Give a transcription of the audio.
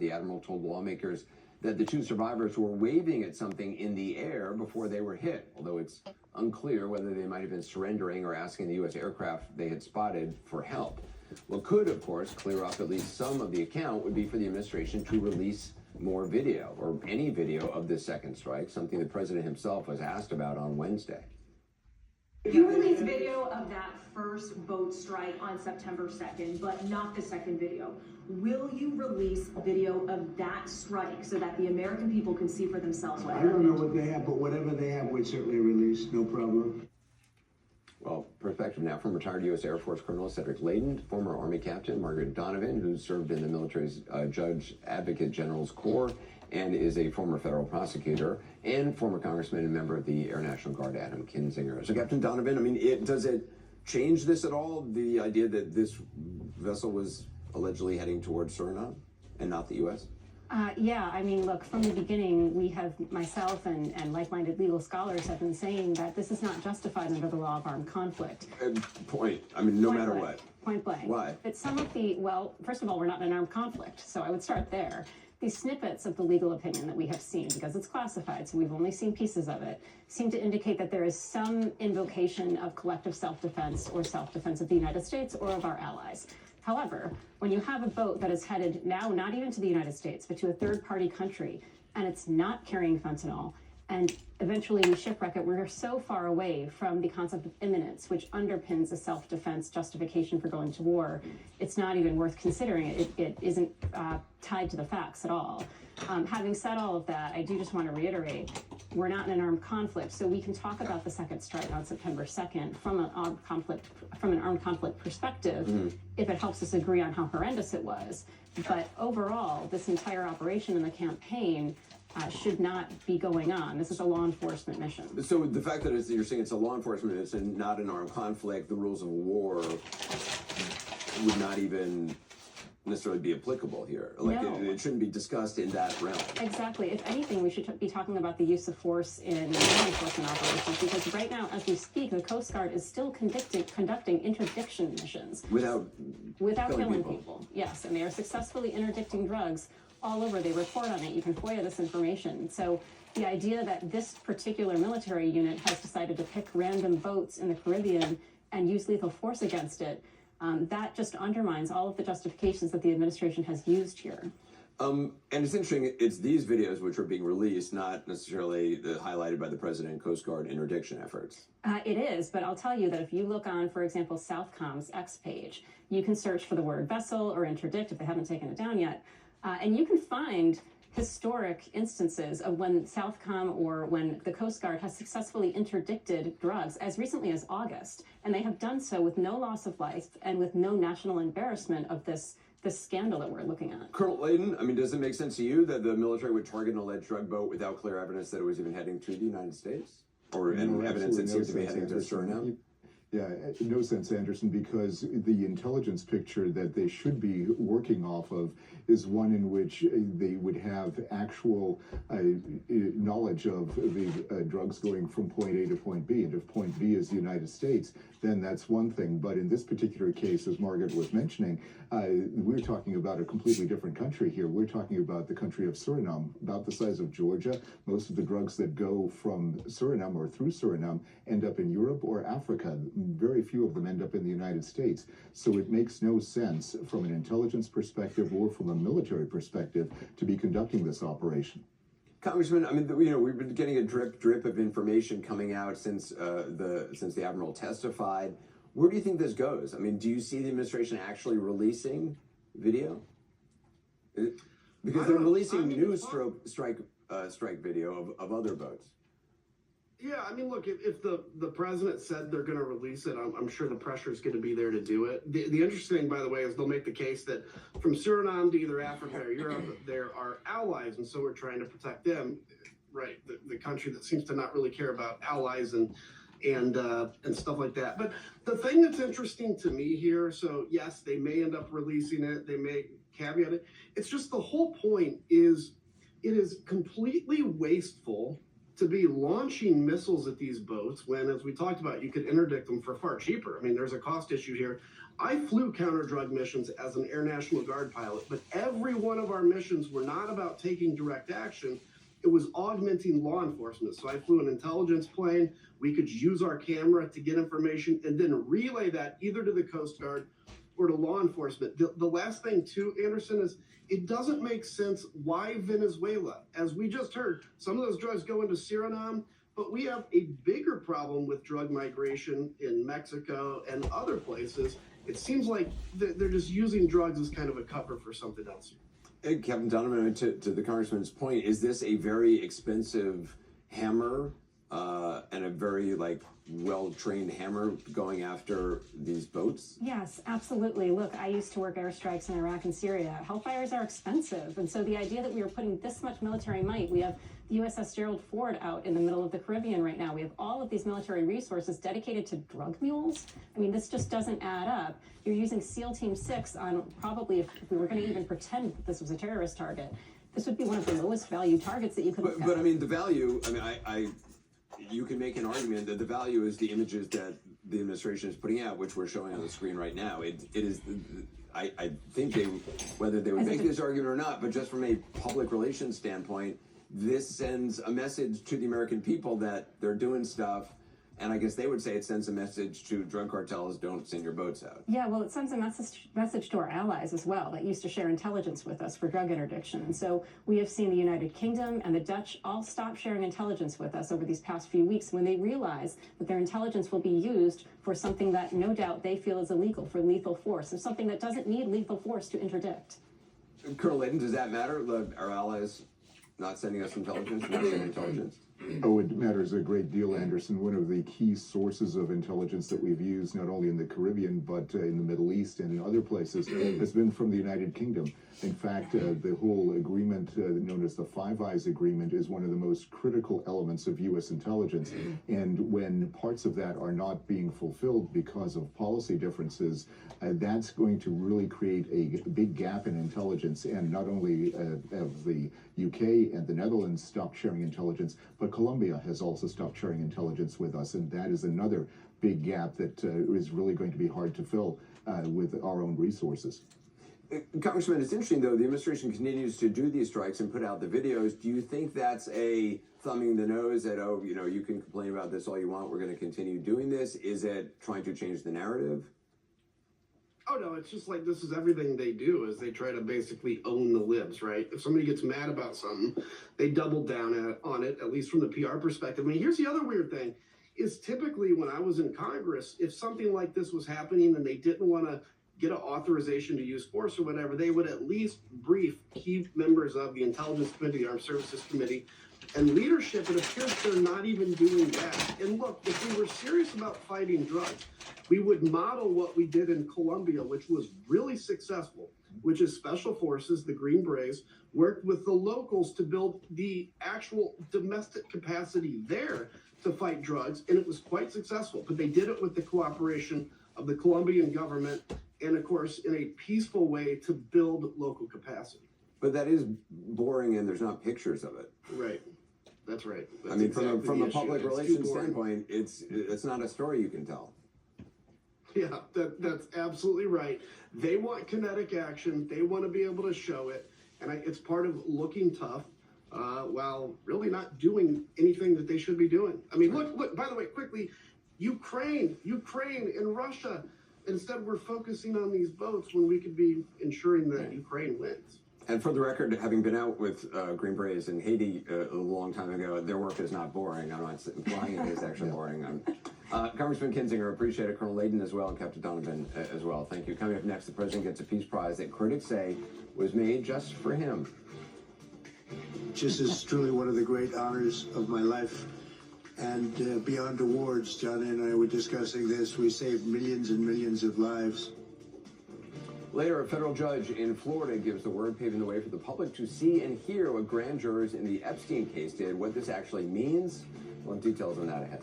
The admiral told lawmakers that the two survivors were waving at something in the air before they were hit, although it's unclear whether they might have been surrendering or asking the U.S. aircraft they had spotted for help. What could, of course, clear up at least some of the account would be for the administration to release more video, or any video of this second strike, something the president himself was asked about on Wednesday. You released video of that first boat strike on September 2nd, but not the second video. Will you release video of that strike so that the American people can see for themselves what happened? I don't know what they have, but whatever they have, we'd certainly release, no problem. Well, perspective now from retired U.S. Air Force Colonel Cedric Layden, former Army Captain Margaret Donovan, who served in the military's Judge Advocate General's Corps and is a former federal prosecutor, and former Congressman and member of the Air National Guard, Adam Kinzinger. So, Captain Donovan, I mean, does it change this at all, the idea that this vessel was allegedly heading towards Suriname and not the U.S.? Yeah, I mean, look, from the beginning, we have, myself and like-minded legal scholars have been saying that this is not justified under the law of armed conflict. No matter what. Point blank. Why? But some of the, well, first of all, we're not in an armed conflict, so I would start there. These snippets of the legal opinion that we have seen, because it's classified, so we've only seen pieces of it, seem to indicate that there is some invocation of collective self-defense or self-defense of the United States or of our allies. However, when you have a boat that is headed now not even to the United States, but to a third-party country, and it's not carrying fentanyl, and eventually we shipwreck it, we're so far away from the concept of imminence, which underpins a self-defense justification for going to war, it's not even worth considering. It isn't tied to the facts at all. Having said all of that, I do just want to reiterate, we're not in an armed conflict, so we can talk about the second strike on September 2nd from an armed conflict perspective, if it helps us agree on how horrendous it was. But overall, this entire operation and the campaign should not be going on. This is a law enforcement mission. So the fact that you're saying it's a law enforcement mission, not an armed conflict, the rules of war would not even necessarily be applicable here. Like, no. It shouldn't be discussed in that realm. Exactly. If anything, we should be talking about the use of force in law enforcement operations, because right now, as we speak, the Coast Guard is still conducting interdiction missions. Without killing people. Yes, and they are successfully interdicting drugs all over. They report on it. You can FOIA this information. So the idea that this particular military unit has decided to pick random boats in the Caribbean and use lethal force against it, that just undermines all of the justifications that the administration has used here. And it's interesting, it's these videos which are being released, not necessarily highlighted by the president and Coast Guard interdiction efforts. It is, but I'll tell you that if you look on, for example, Southcom's X page, you can search for the word vessel or interdict if they haven't taken it down yet, and you can find historic instances of when Southcom or when the Coast Guard has successfully interdicted drugs as recently as August, and they have done so with no loss of life and with no national embarrassment of this scandal that we're looking at. Colonel Layden, I mean, does it make sense to you that the military would target an alleged drug boat without clear evidence that it was even heading to the United States? Or evidence that seems to be heading to Suriname? Yeah, no sense, Anderson, because the intelligence picture that they should be working off of is one in which they would have actual knowledge of the drugs going from point A to point B. And if point B is the United States, then that's one thing. But in this particular case, as Margaret was mentioning, we're talking about a completely different country here. We're talking about the country of Suriname, about the size of Georgia. Most of the drugs that go from Suriname or through Suriname end up in Europe or Africa. Very few of them end up in the United States. So it makes no sense from an intelligence perspective or from a military perspective to be conducting this operation. Congressman, I mean, we've been getting a drip of information coming out since the admiral testified. Where do you think this goes? I mean, do you see the administration actually releasing video? Because they're releasing new strike video of other boats. Yeah, I mean, look, if the president said they're going to release it, I'm sure the pressure is going to be there to do it. The interesting thing, by the way, is they'll make the case that from Suriname to either Africa or Europe, there are allies, and so we're trying to protect them, right? The country that seems to not really care about allies and stuff like that. But the thing that's interesting to me here, so yes, they may end up releasing it, they may caveat it. It's just the whole point is it is completely wasteful to be launching missiles at these boats when, as we talked about, you could interdict them for far cheaper. I mean, there's a cost issue here. I flew counter drug missions as an Air National Guard pilot, but every one of our missions were not about taking direct action. It was augmenting law enforcement. So I flew an intelligence plane. We could use our camera to get information and then relay that either to the Coast Guard or to law enforcement. The last thing too, Anderson, is it doesn't make sense why Venezuela. As we just heard, some of those drugs go into Suriname, but we have a bigger problem with drug migration in Mexico and other places. It seems like they're just using drugs as kind of a cover for something else. Hey, Captain Donovan, to the congressman's point, is this a very expensive hammer and a very well-trained hammer going after these boats? Yes, absolutely. Look, I used to work airstrikes in Iraq and Syria. Hellfires are expensive. And so the idea that we are putting this much military might, we have the USS Gerald Ford out in the middle of the Caribbean right now. We have all of these military resources dedicated to drug mules. I mean, this just doesn't add up. You're using SEAL Team 6 on probably, if we were going to even pretend that this was a terrorist target, this would be one of the lowest value targets that you could look at. But I mean, the value, you can make an argument that the value is the images that the administration is putting out, which we're showing on the screen right now. It is, I think whether they would make this argument or not, but just from a public relations standpoint, this sends a message to the American people that they're doing stuff. And I guess they would say it sends a message to drug cartels, don't send your boats out. Yeah, well, it sends a message to our allies as well that used to share intelligence with us for drug interdiction. And so we have seen the United Kingdom and the Dutch all stop sharing intelligence with us over these past few weeks when they realize that their intelligence will be used for something that no doubt they feel is illegal, for lethal force, or something that doesn't need lethal force to interdict. Colonel Layton, does that matter? Our allies not sending us intelligence, not sending intelligence? Oh, it matters a great deal, Anderson. One of the key sources of intelligence that we've used, not only in the Caribbean, but in the Middle East and in other places, has been from the United Kingdom. In fact, the whole agreement known as the Five Eyes Agreement is one of the most critical elements of U.S. intelligence. And when parts of that are not being fulfilled because of policy differences, that's going to really create a big gap in intelligence. And not only have the UK and the Netherlands stopped sharing intelligence, but Colombia has also stopped sharing intelligence with us. And that is another big gap that is really going to be hard to fill with our own resources. Congressman, it's interesting, though, the administration continues to do these strikes and put out the videos. Do you think that's a thumbing the nose at, oh, you can complain about this all you want, we're going to continue doing this? Is it trying to change the narrative? Oh, no, it's just like this is everything they do is they try to basically own the libs, right? If somebody gets mad about something, they double down on it, at least from the PR perspective. I mean, here's the other weird thing is typically when I was in Congress, if something like this was happening and they didn't want to get an authorization to use force or whatever, they would at least brief key members of the Intelligence Committee, the Armed Services Committee, and leadership. It appears they're not even doing that. And look, if we were serious about fighting drugs, we would model what we did in Colombia, which was really successful, which is Special Forces, the Green Berets, worked with the locals to build the actual domestic capacity there to fight drugs, and it was quite successful. But they did it with the cooperation of the Colombian government and, of course, in a peaceful way to build local capacity. But that is boring, and there's not pictures of it. Right. That's right. I mean, from a public relations standpoint, it's not a story you can tell. Yeah, that's absolutely right. They want kinetic action. They want to be able to show it. And it's part of looking tough while really not doing anything that they should be doing. I mean, look, by the way, quickly, Ukraine and Russia. Instead, we're focusing on these boats when we could be ensuring that Ukraine wins. And for the record, having been out with Green Berets in Haiti a long time ago, their work is not boring. I'm not implying it is actually boring. Congressman Kinzinger, appreciate it. Colonel Layton as well, and Captain Donovan as well. Thank you. Coming up next, the president gets a Peace Prize that critics say was made just for him. This is truly one of the great honors of my life. And beyond awards, John and I were discussing this. We saved millions and millions of lives. Later, a federal judge in Florida gives the word, paving the way for the public to see and hear what grand jurors in the Epstein case did. What this actually means, we'll have details on that ahead.